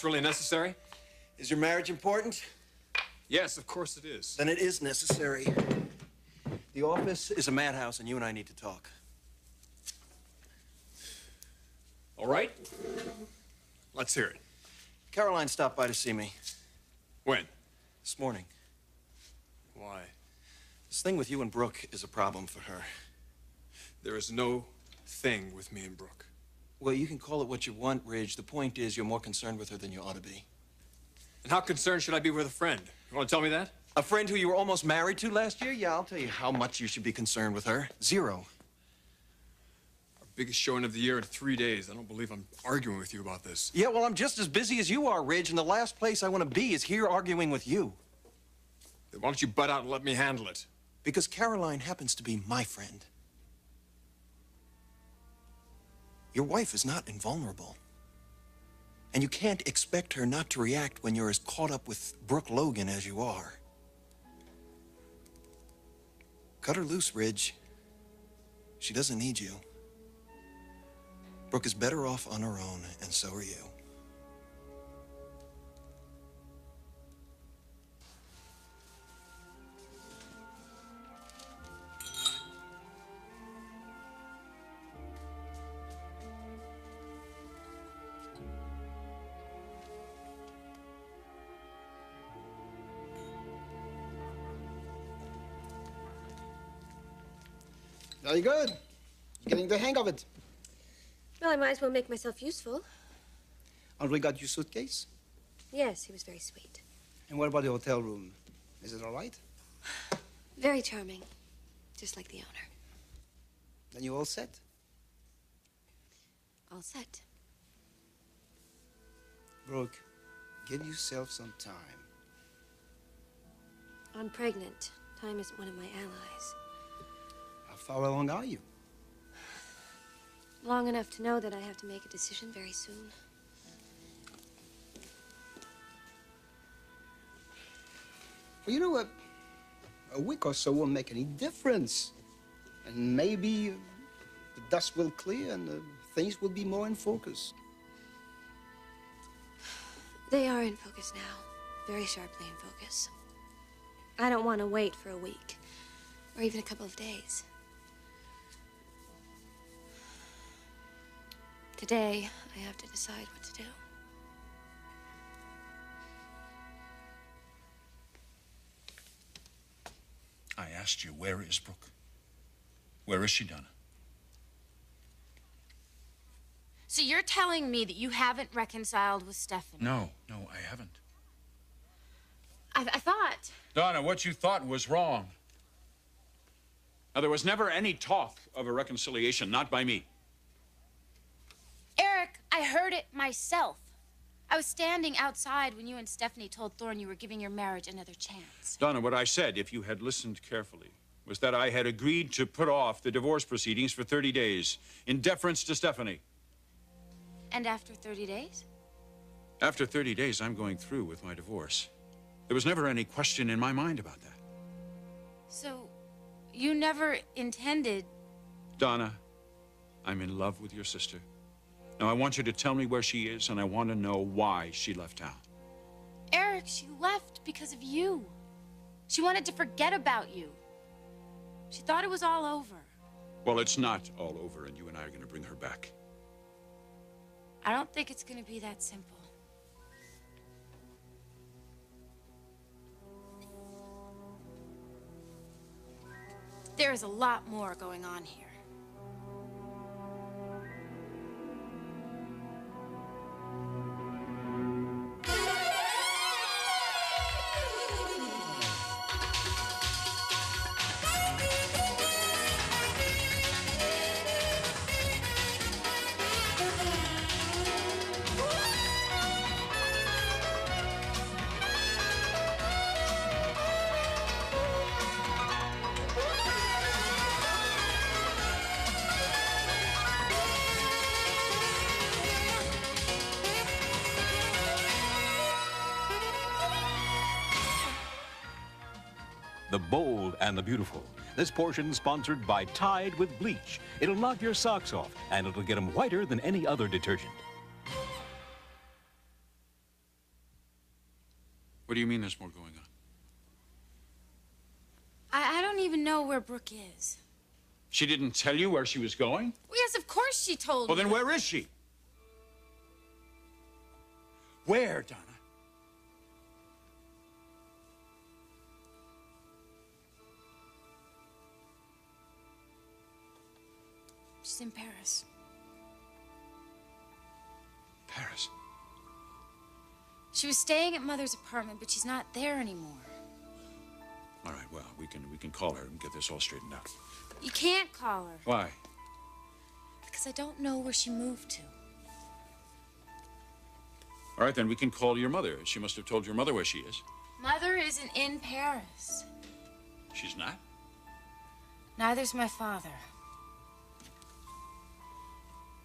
really necessary? Is your marriage important? Yes, of course it is. Then it is necessary. The office is a madhouse, and you and I need to talk. All right. Let's hear it. Caroline stopped by to see me. When? This morning. Why? This thing with you and Brooke is a problem for her. There is no thing with me and Brooke. Well, you can call it what you want, Ridge. The point is you're more concerned with her than you ought to be. And how concerned should I be with a friend? You want to tell me that? A friend who you were almost married to last year? Yeah, I'll tell you how much you should be concerned with her. 0. Our biggest showing of the year in 3 days. I don't believe I'm arguing with you about this. Yeah, well, I'm just as busy as you are, Ridge, and the last place I want to be is here arguing with you. Then why don't you butt out and let me handle it? Because Caroline happens to be my friend. Your wife is not invulnerable. And you can't expect her not to react when you're as caught up with Brooke Logan as you are. Cut her loose, Ridge. She doesn't need you. Brooke is better off on her own, and so are you. Very good. You're getting the hang of it. Well, I might as well make myself useful. Andre got your suitcase? Yes, he was very sweet. And what about the hotel room? Is it all right? Very charming. Just like the owner. Then you all set? All set. Brooke, give yourself some time. I'm pregnant. Time isn't one of my allies. How far along are you? Long enough to know that I have to make a decision very soon. Well, you know, a week or so won't make any difference. And maybe the dust will clear and things will be more in focus. They are in focus now. Very sharply in focus. I don't want to wait for a week. Or even a couple of days. Today, I have to decide what to do. I asked you, where is Brooke? Where is she, Donna? So you're telling me that you haven't reconciled with Stephanie? No, I haven't. I thought... Donna, what you thought was wrong. Now, there was never any talk of a reconciliation, not by me. Eric, I heard it myself. I was standing outside when you and Stephanie told Thorne you were giving your marriage another chance. Donna, what I said, if you had listened carefully, was that I had agreed to put off the divorce proceedings for 30 days in deference to Stephanie. And after 30 days? After 30 days, I'm going through with my divorce. There was never any question in my mind about that. So, you never intended... Donna, I'm in love with your sister. Now, I want you to tell me where she is, and I want to know why she left town. Eric, she left because of you. She wanted to forget about you. She thought it was all over. Well, it's not all over, and you and I are going to bring her back. I don't think it's going to be that simple. There is a lot more going on here. The Bold and the Beautiful. This portion sponsored by Tide with Bleach. It'll knock your socks off, and it'll get them whiter than any other detergent. What do you mean there's more going on? I don't even know where Brooke is. She didn't tell you where she was going? Well, yes, of course she told Well, me. then where is she? Where, Donna? She's in Paris. Paris. She was staying at Mother's apartment, but she's not there anymore. All right, well, we can call her and get this all straightened out. You can't call her. Why? Because I don't know where she moved to. All right, then we can call your mother. She must have told your mother where she is. Mother isn't in Paris. She's not? Neither's my father.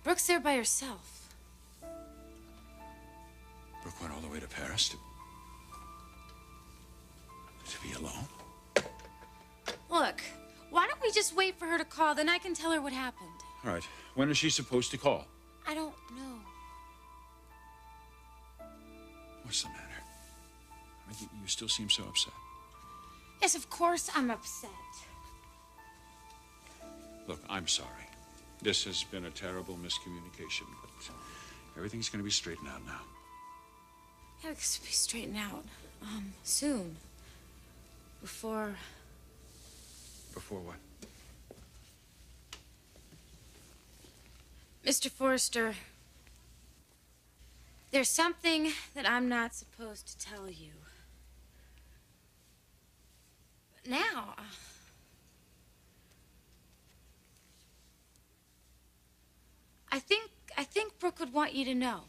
Brooke's there by herself. Brooke went all the way to Paris to be alone? Look, why don't we just wait for her to call? Then I can tell her what happened. All right, when is she supposed to call? I don't know. What's the matter? I mean, you still seem so upset. Yes, of course I'm upset. Look, I'm sorry. This has been a terrible miscommunication, but everything's going to be straightened out now. Yeah, this will be straightened out. Soon. Before what? Mr. Forrester, there's something that I'm not supposed to tell you. But now, I think Brooke would want you to know.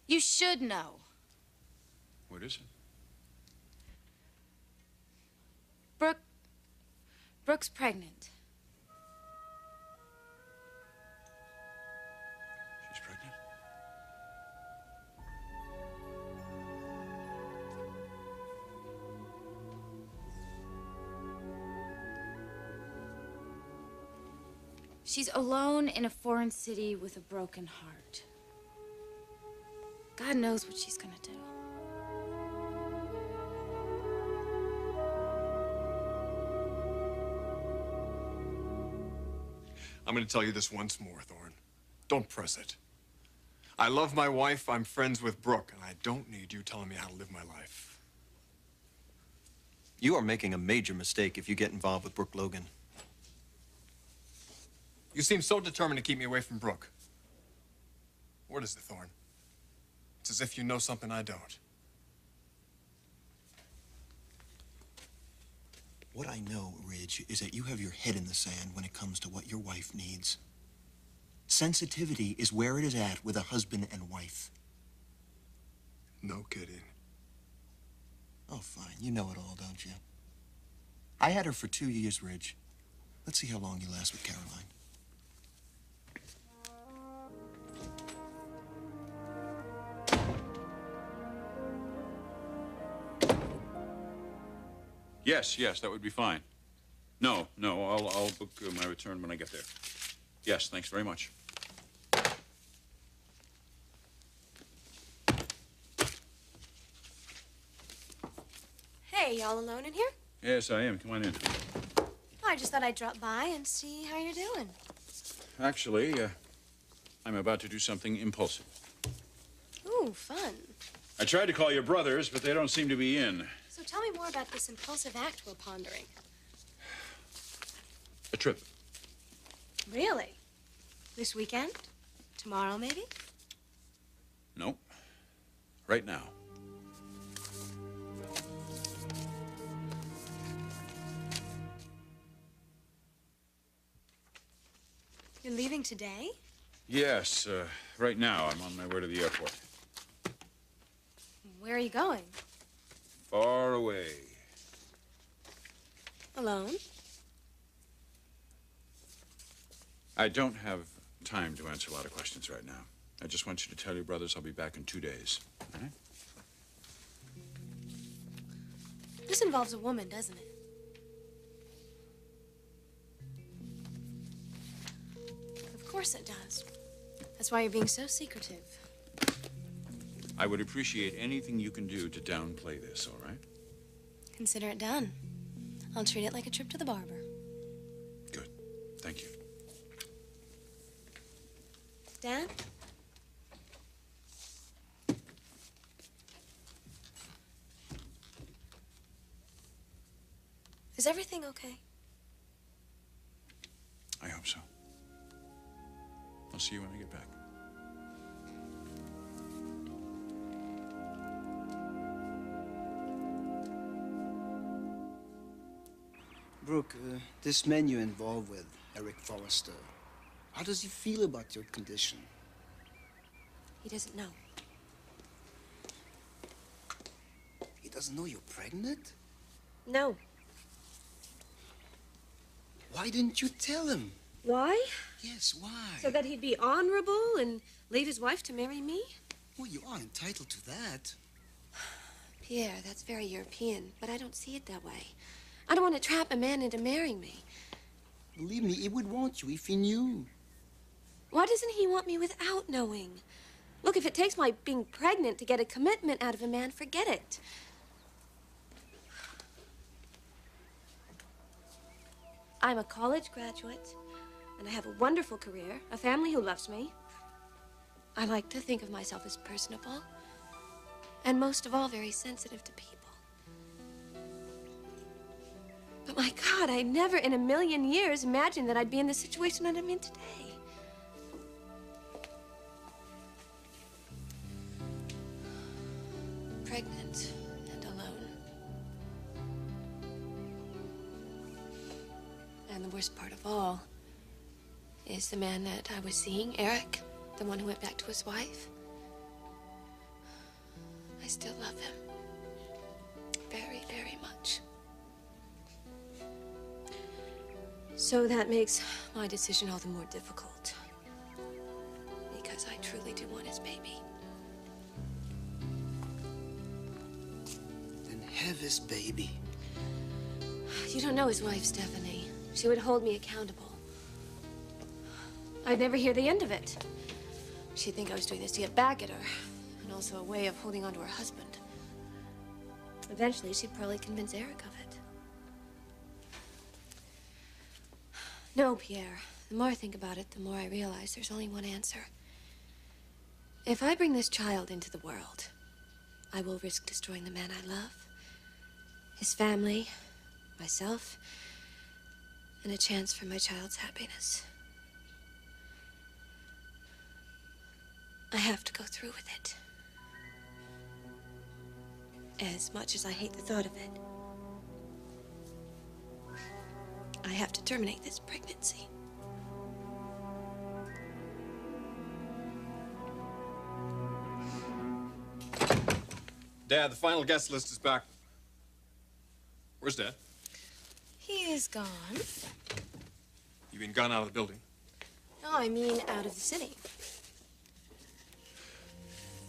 You should know. What is it? Brooke's pregnant. She's pregnant? She's alone in a foreign city with a broken heart. God knows what she's gonna do. I'm going to tell you this once more, Thorne. Don't press it. I love my wife, I'm friends with Brooke, and I don't need you telling me how to live my life. You are making a major mistake if you get involved with Brooke Logan. You seem so determined to keep me away from Brooke. What is it, Thorne? It's as if you know something I don't. What I know, Ridge, is that you have your head in the sand when it comes to what your wife needs. Sensitivity is where it is at with a husband and wife. No kidding. Oh, fine. You know it all, don't you? I had her for 2 years, Ridge. Let's see how long you last with Caroline. Yes, that would be fine. No, I'll book my return when I get there. Yes, thanks very much. Hey, y'all alone in here? Yes, I am. Come on in. I just thought I'd drop by and see how you're doing. Actually, I'm about to do something impulsive. Ooh, fun. I tried to call your brothers, but they don't seem to be in. So tell me more about this impulsive act we're pondering. A trip. Really? This weekend? Tomorrow, maybe? No. Right now. You're leaving today? Yes, right now. I'm on my way to the airport. Where are you going? Far away. Alone? I don't have time to answer a lot of questions right now. I just want you to tell your brothers I'll be back in 2 days. All right? This involves a woman, doesn't it? Of course it does. That's why you're being so secretive. I would appreciate anything you can do to downplay this, all right? Consider it done. I'll treat it like a trip to the barber. Good. Thank you. Dad? Is everything okay? I hope so. I'll see you when I get back. Brooke, this man you're involved with, Eric Forrester, how does he feel about your condition? He doesn't know. He doesn't know you're pregnant? No. Why didn't you tell him? Why? Yes, why? So that he'd be honorable and leave his wife to marry me? Well, you are entitled to that. Pierre, that's very European, but I don't see it that way. I don't want to trap a man into marrying me. Believe me, he would want you if he knew. Why doesn't he want me without knowing? Look, if it takes my being pregnant to get a commitment out of a man, forget it. I'm a college graduate, and I have a wonderful career, a family who loves me. I like to think of myself as personable, and most of all, very sensitive to people. But my God, I never in a million years imagined that I'd be in the situation that I'm in today. Pregnant and alone. And the worst part of all is the man that I was seeing, Eric, the one who went back to his wife. I still love him. Very, very much. So that makes my decision all the more difficult. Because I truly do want his baby. Then have his baby. You don't know his wife, Stephanie. She would hold me accountable. I'd never hear the end of it. She'd think I was doing this to get back at her, and also a way of holding on to her husband. Eventually, she'd probably convince Eric of it. No, Pierre. The more I think about it, the more I realize there's only one answer. If I bring this child into the world, I will risk destroying the man I love, his family, myself, and a chance for my child's happiness. I have to go through with it. As much as I hate the thought of it, I have to terminate this pregnancy. Dad, the final guest list is back. Where's Dad? He is gone. You mean gone out of the building? No, I mean out of the city.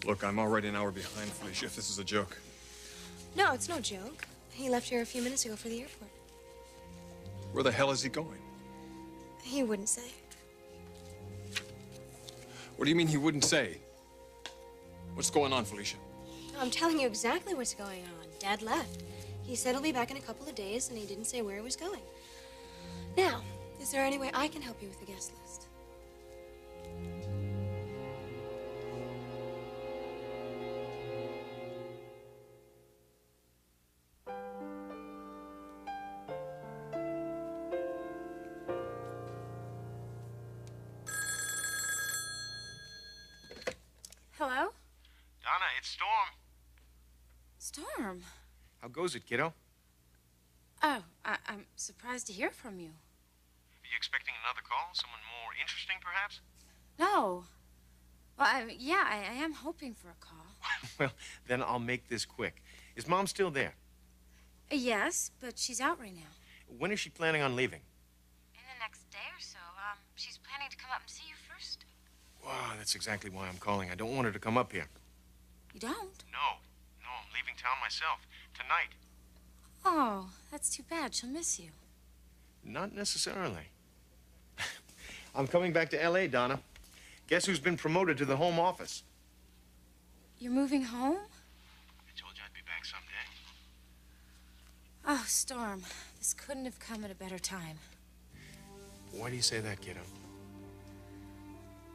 Look, I'm already an hour behind, Felicia, if this is a joke. No, it's no joke. He left here a few minutes ago for the airport. Where the hell is he going? He wouldn't say. What do you mean he wouldn't say? What's going on, Felicia? No, I'm telling you exactly what's going on. Dad left. He said he'll be back in a couple of days, and he didn't say where he was going. Now, is there any way I can help you with the guest list? Hello? Donna, it's Storm. Storm? How goes it, kiddo? Oh, I'm surprised to hear from you. Are you expecting another call? Someone more interesting, perhaps? No. Well, yeah, I am hoping for a call. Well, then I'll make this quick. Is Mom still there? Yes, but she's out right now. When is she planning on leaving? In the next day or so. She's planning to come up and see you first. Wow, that's exactly why I'm calling. I don't want her to come up here. You don't? No, I'm leaving town myself. Tonight. Oh, that's too bad. She'll miss you. Not necessarily. I'm coming back to L.A., Donna. Guess who's been promoted to the home office? You're moving home? I told you I'd be back someday. Oh, Storm, this couldn't have come at a better time. Why do you say that, kiddo?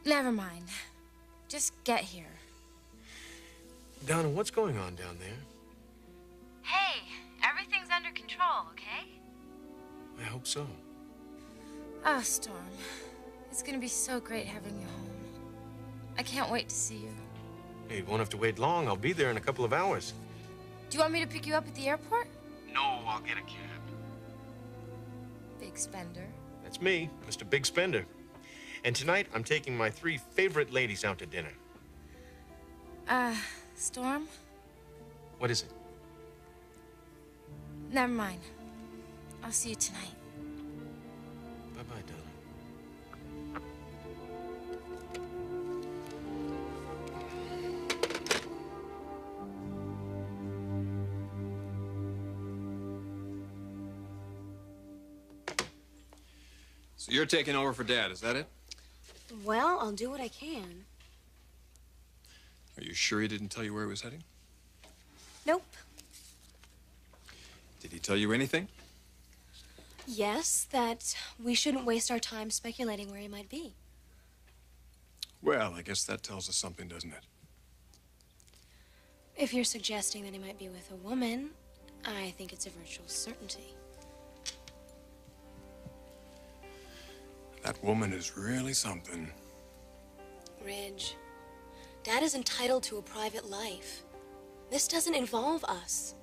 Never mind. Just get here. Donna, what's going on down there? Hey, everything's under control, okay? I hope so. Oh, Storm, it's gonna be so great having you home. I can't wait to see you. Hey, you won't have to wait long. I'll be there in a couple of hours. Do you want me to pick you up at the airport? No, I'll get a cab. Big spender. That's me, Mr. Big Spender. And tonight, I'm taking my 3 favorite ladies out to dinner. Storm? What is it? Never mind. I'll see you tonight. Bye-bye, Donna. So you're taking over for Dad, is that it? Well, I'll do what I can. Are you sure he didn't tell you where he was heading? Nope. Did he tell you anything? Yes, that we shouldn't waste our time speculating where he might be. Well, I guess that tells us something, doesn't it? If you're suggesting that he might be with a woman, I think it's a virtual certainty. That woman is really something. Ridge, Dad is entitled to a private life. This doesn't involve us.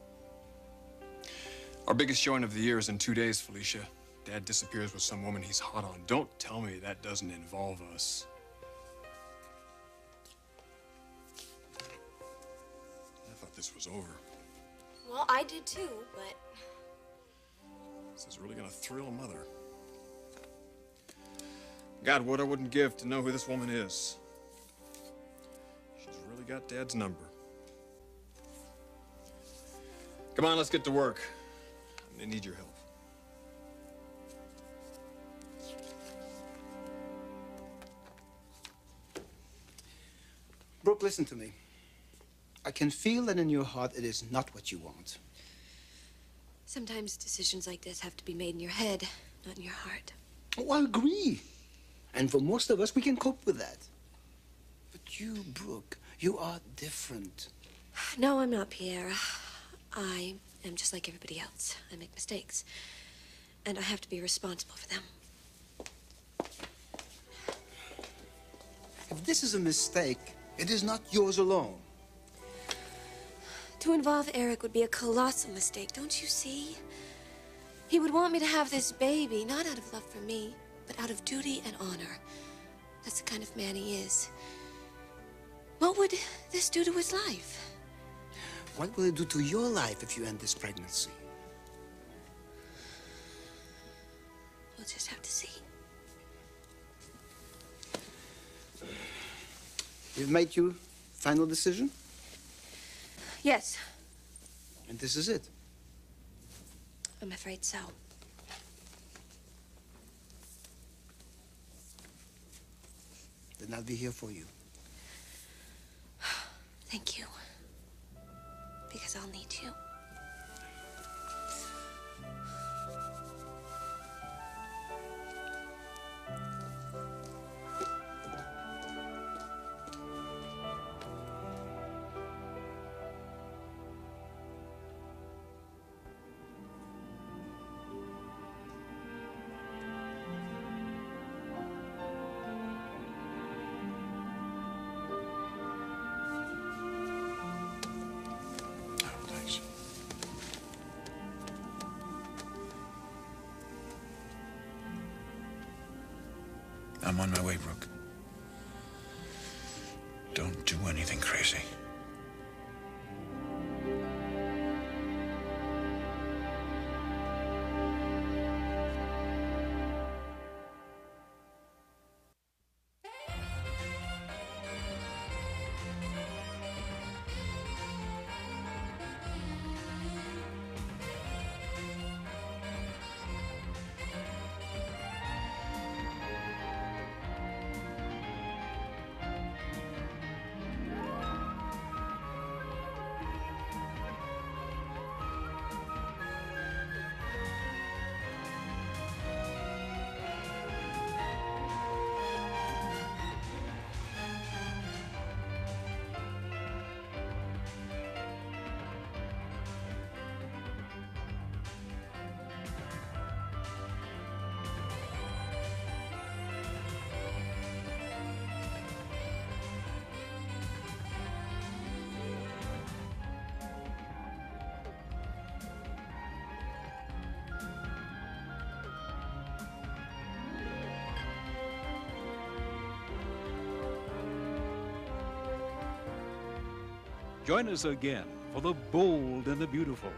Our biggest showing of the year is in 2 days, Felicia. Dad disappears with some woman he's hot on. Don't tell me that doesn't involve us. I thought this was over. Well, I did too, but... This is really gonna thrill Mother. God, what I wouldn't give to know who this woman is. She's really got Dad's number. Come on, let's get to work. I need your help. Brooke, listen to me. I can feel that in your heart it is not what you want. Sometimes decisions like this have to be made in your head, not in your heart. Oh, I agree. And for most of us, we can cope with that. But you, Brooke, you are different. No, I'm not, Pierre. I am just like everybody else. I make mistakes. And I have to be responsible for them. If this is a mistake, it is not yours alone. To involve Eric would be a colossal mistake, don't you see? He would want me to have this baby, not out of love for me, but out of duty and honor. That's the kind of man he is. What would this do to his life? What will it do to your life if you end this pregnancy? We'll just have to see. You've made your final decision? Yes, And this is it? I'm afraid so. Then I'll be here for you. Thank you. Because I'll need you. I'm on my way, Brooke. Don't do anything crazy. Join us again for The Bold and the Beautiful,